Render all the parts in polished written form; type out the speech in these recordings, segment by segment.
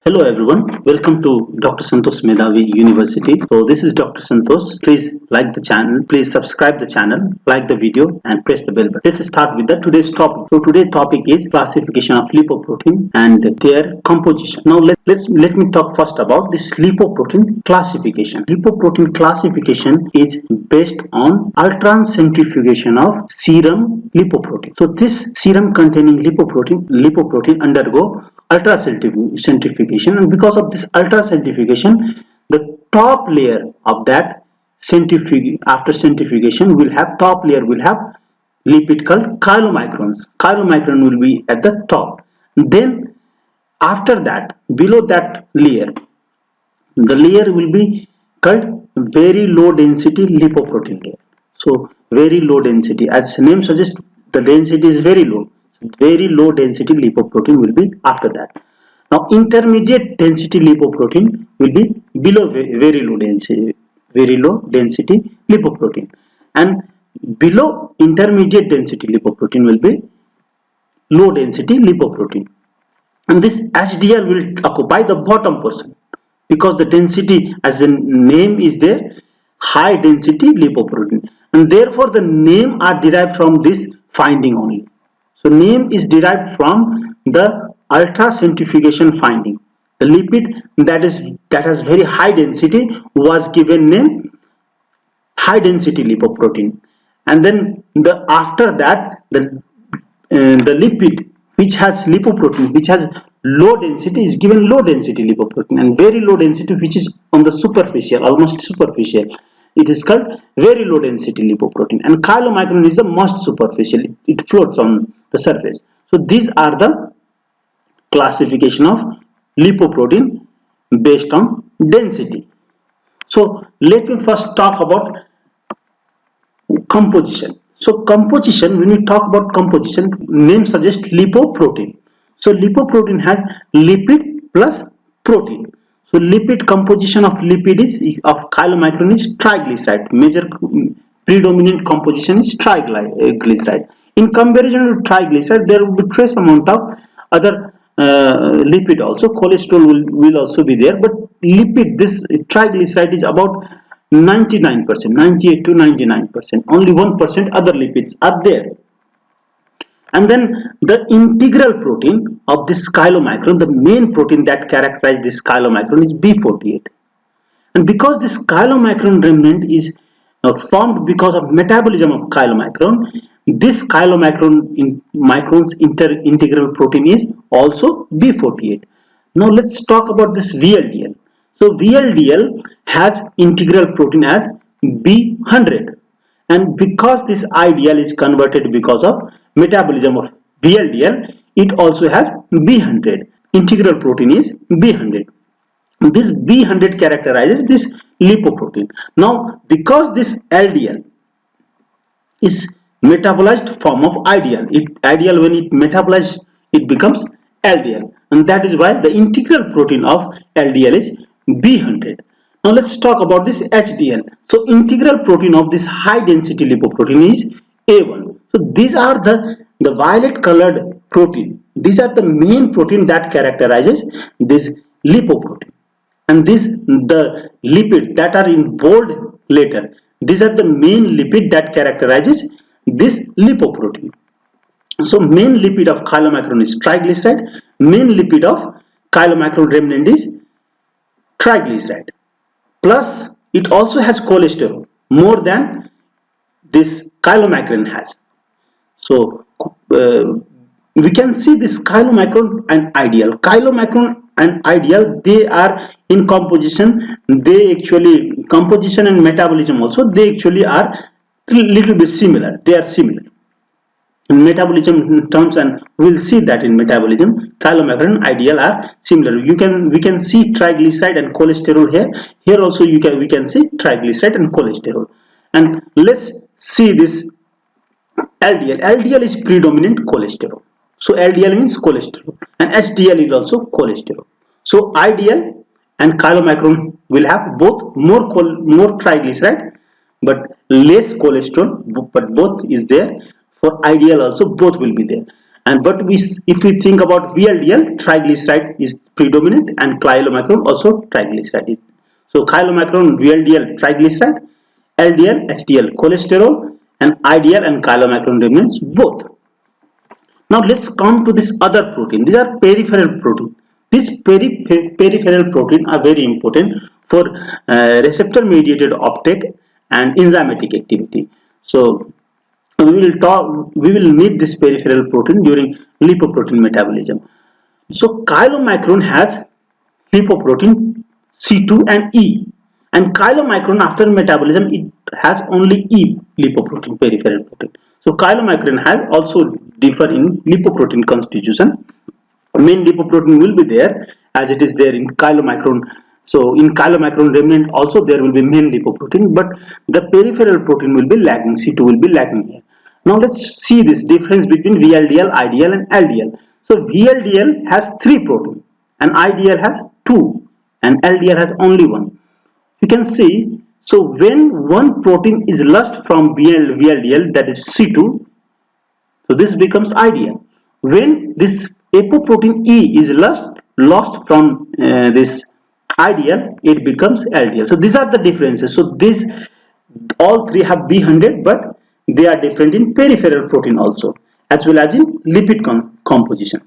Hello everyone, welcome to Dr. Santosh Medhavi University. So this is Dr. Santosh. Please like the channel, please subscribe the channel, like the video and press the bell button. Let's start with today's topic. So today's topic is classification of lipoprotein and their composition. Now let me talk first about this lipoprotein classification. Lipoprotein classification is based on ultracentrifugation of serum lipoprotein. So this serum containing lipoprotein undergo ultracentrifugation, and because of this ultracentrifugation, the top layer of that after centrifugation will have lipid called chylomicrons. Chylomicron will be at the top. Then after that, below that layer, the layer will be called very low density lipoprotein layer. So very low density, as the name suggests, the density is very low. Very low density lipoprotein will be after that. Now intermediate density lipoprotein will be below very low density lipoprotein, and below intermediate density lipoprotein will be low density lipoprotein, and this HDL will occupy the bottom portion because the density, as the name is there, high density lipoprotein, and therefore the name are derived from this finding only. So name is derived from the ultracentrifugation finding. The lipid that has very high density was given name high density lipoprotein, and then after that the lipid which has lipoprotein which has low density is given low density lipoprotein, and very low density which is on the superficial, almost superficial, it is called very low density lipoprotein, and chylomicron is the most superficial, it floats on the surface. So these are the classification of lipoprotein based on density. So let me first talk about composition. So composition, when we talk about composition, name suggests lipoprotein. So lipoprotein has lipid plus protein. So lipid composition of chylomicron is triglyceride. Major predominant composition is triglyceride. In comparison to triglyceride, there will be trace amount of other lipid also. Cholesterol will also be there, but this triglyceride is about 99%, 98 to 99%. Only 1% other lipids are there. And then the integral protein of this chylomicron, the main protein that characterizes this chylomicron, is B48. And because this chylomicron remnant is formed because of metabolism of chylomicron, this chylomicron's integral protein is also B48. Now let's talk about this VLDL. So VLDL has integral protein as B100, and because this IDL is converted because of metabolism of VLDL, it also has B100. Integral protein is B100. This B100 characterizes this lipoprotein. Now because this LDL is metabolized form of IDL, when it metabolizes, it becomes LDL, and that is why the integral protein of LDL is B100. Now let's talk about this HDL. So integral protein of this high density lipoprotein is A1. So these are the violet colored protein. These are the main protein that characterizes this lipoprotein, and the lipid that are in bold letter. These are the main lipid that characterizes this lipoprotein. So main lipid of chylomicron is triglyceride. Main lipid of chylomicron remnant is triglyceride. Plus it also has cholesterol more than this chylomicron has. So we can see this chylomicron and IDL. Chylomicron and IDL, they are in composition. Composition and metabolism also, they actually are little bit similar. They are similar in metabolism terms, and we'll see that in metabolism chylomicron and IDL are similar. We can see triglyceride and cholesterol here. Here also we can see triglyceride and cholesterol. And let's see this LDL. LDL is predominant cholesterol. So LDL means cholesterol, and HDL is also cholesterol. So IDL and chylomicron will have both more triglyceride but less cholesterol, but both is there. For IDL also both will be there. And but if we think about VLDL, triglyceride is predominant, and chylomicron also triglyceride. So chylomicron, VLDL, triglyceride, LDL, HDL, cholesterol, and IDL and chylomicron remains both. Now let's come to this other protein. These are peripheral protein. These peripheral protein are very important for receptor mediated uptake and enzymatic activity. So we will need this peripheral protein during lipoprotein metabolism. So chylomicron has lipoprotein C2 and E, and chylomicron after metabolism it has only E lipoprotein, peripheral protein. So chylomicron has also differ in lipoprotein constitution. Main lipoprotein will be there as it is there in chylomicron. So in chylomicron remnant also there will be main lipoprotein, but the peripheral protein will be lagging. C2 will be lagging here. Now let's see this difference between VLDL, IDL and LDL. So VLDL has 3 protein and IDL has 2 and LDL has only 1. You can see, so when one protein is lost from VLDL, that is C2, so this becomes IDL. When this apoprotein E is lost from this IDL, it becomes LDL. So these are the differences. So this all 3 have B100, but they are different in peripheral protein also, as well as in lipid composition.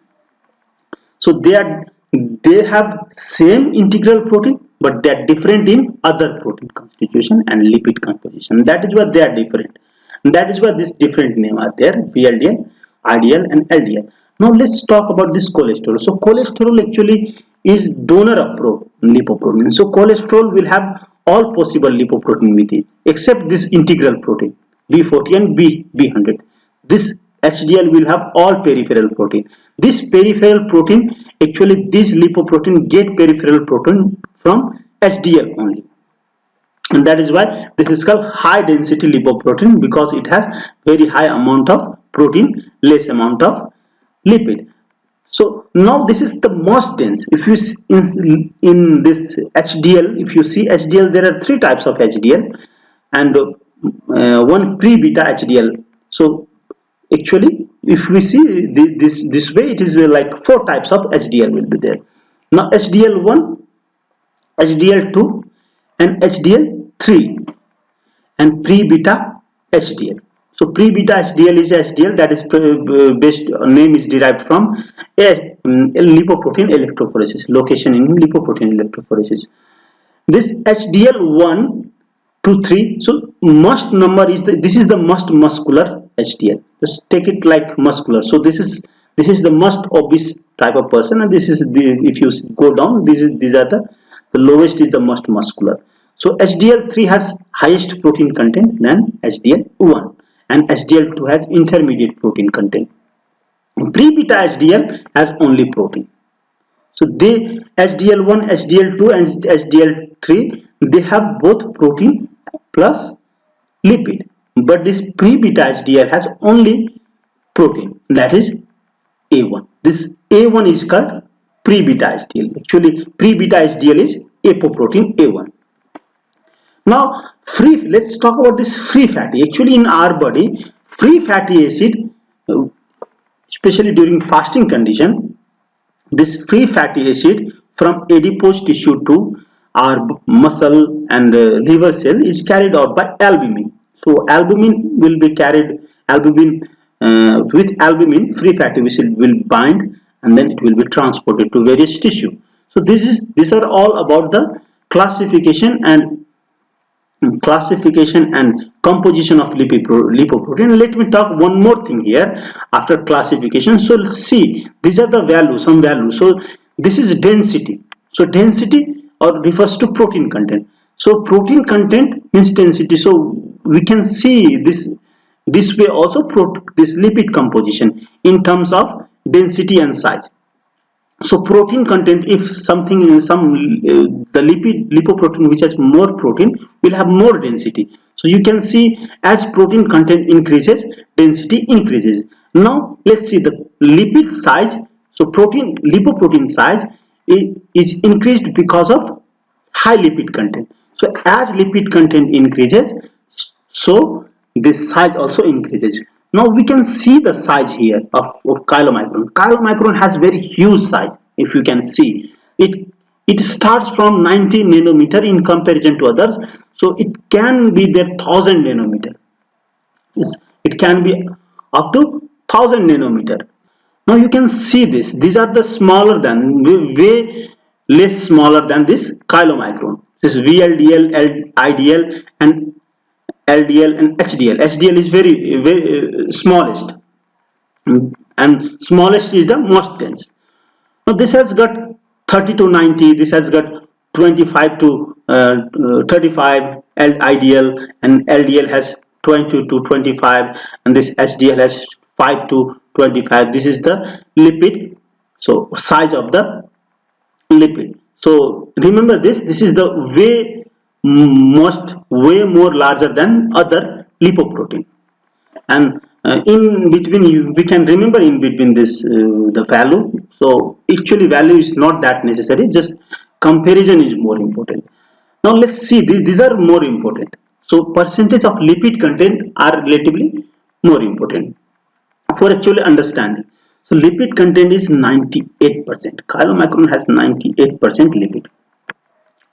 So they have same integral protein, but they are different in other protein constitution and lipid composition. That is why they are different. And that is why these different names are there: VLDL, IDL, and LDL. Now let's talk about this cholesterol. So cholesterol actually is donor of lipoprotein. So cholesterol will have all possible lipoprotein with it, except this integral protein B40 and B100. This HDL will have all peripheral protein. This peripheral protein, actually this lipoprotein get peripheral protein from HDL only. And that is why this is called high density lipoprotein, because it has very high amount of protein, less amount of lipid. So now this is the most dense. If you in this HDL, if you see HDL, there are 3 types of HDL and one pre-beta HDL. So actually if we see this way, it is like 4 types of HDL will be there. Now HDL1, HDL2 and HDL3 and pre-beta HDL. So pre-beta HDL is HDL that is based name is derived from lipoprotein electrophoresis, location in lipoprotein electrophoresis. This HDL1 to 3, so most number is this is the most muscular HDL. Just take it like muscular. So this is the most obese type of person, and this is the, if you go down, these are the lowest is the most muscular. So HDL3 has highest protein content than HDL1, and HDL2 has intermediate protein content. Pre-beta HDL has only protein. So they HDL1, HDL2 and HDL3, they have both protein plus lipid, but this pre-beta HDL has only protein, that is A1. This A1 is called pre-beta HDL. Actually pre-beta HDL is apoprotein A1. Now let's talk about this free fatty. Actually in our body, free fatty acid, especially during fasting condition, this free fatty acid from adipose tissue to our muscle and liver cell is carried out by albumin. So albumin will be carried, with albumin free fatty acid will bind and then it will be transported to various tissue. So these are all about the classification and composition of lipoprotein. Let me talk one more thing here after classification. So see, these are the values, some values. So this is density. So density or refers to protein content. So protein content means density. So we can see this way also this lipid composition in terms of density and size. So protein content, if something the lipoprotein which has more protein will have more density. So you can see as protein content increases, density increases. Now let's see the lipid size. So lipoprotein size is increased because of high lipid content. So as lipid content increases, so this size also increases. Now we can see the size here of chylomicron. Chylomicron has very huge size. If you can see it starts from 90 nanometer in comparison to others. So it can be there 1000 nanometer. It can be up to 1000 nanometer. Now you can see this. These are the smaller than, way less smaller than this chylomicron. This VLDL, IDL, and LDL and HDL. HDL is very smallest, and smallest is the most dense. Now this has got 30 to 90. This has got 25 to 35 IDL, and LDL has 20 to 25, and this HDL has 5 to 25. This is the lipid, so size of the lipid. So remember this. This is the way more larger than other lipoprotein. And in between, we can remember in between this the value. So actually value is not that necessary, just comparison is more important. Now let's see, these are more important. So percentage of lipid content are relatively more important for actually understanding. So lipid content is 98%. Chylomicron has 98% lipid.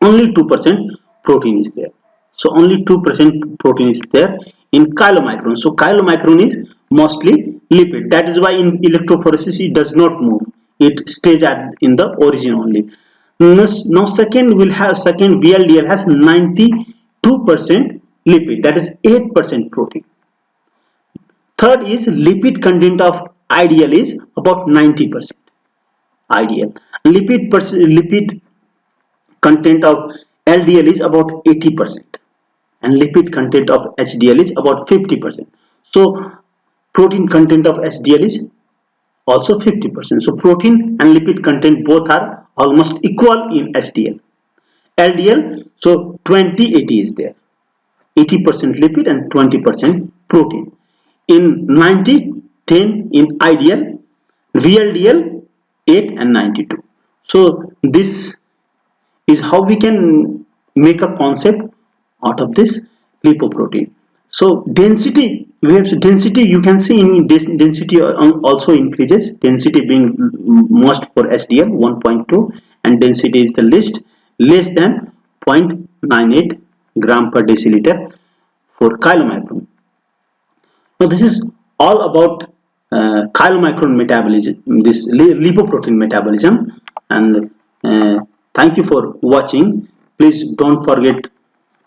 Only 2% protein is there. So only 2% protein is there in chylomicron. So chylomicron is mostly lipid. That is why in electrophoresis it does not move. It stays in the origin only. Now second VLDL has 92% lipid. That is 8% protein. Third is lipid content of IDL is about 90%. IDL. Lipid content of LDL is about 80%, and lipid content of HDL is about 50%. So protein content of HDL is also 50%. So protein and lipid content both are almost equal in HDL. LDL, so 20-80 is there. 80% lipid and 20% protein. In 90-10 in IDL, VLDL 8 and 92. So this is how we can make a concept out of this lipoprotein. So density, density, you can see in density also increases. Density being most for HDL 1.2, and density is the least, less than 0.98 gram per deciliter for chylomicron. Now this is all about chylomicron metabolism, this lipoprotein metabolism, and thank you for watching. Please don't forget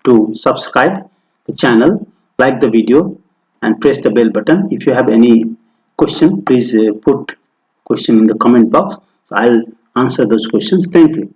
to subscribe the channel, like the video, and press the bell button. If you have any question, please put question in the comment box. I'll answer those questions. Thank you.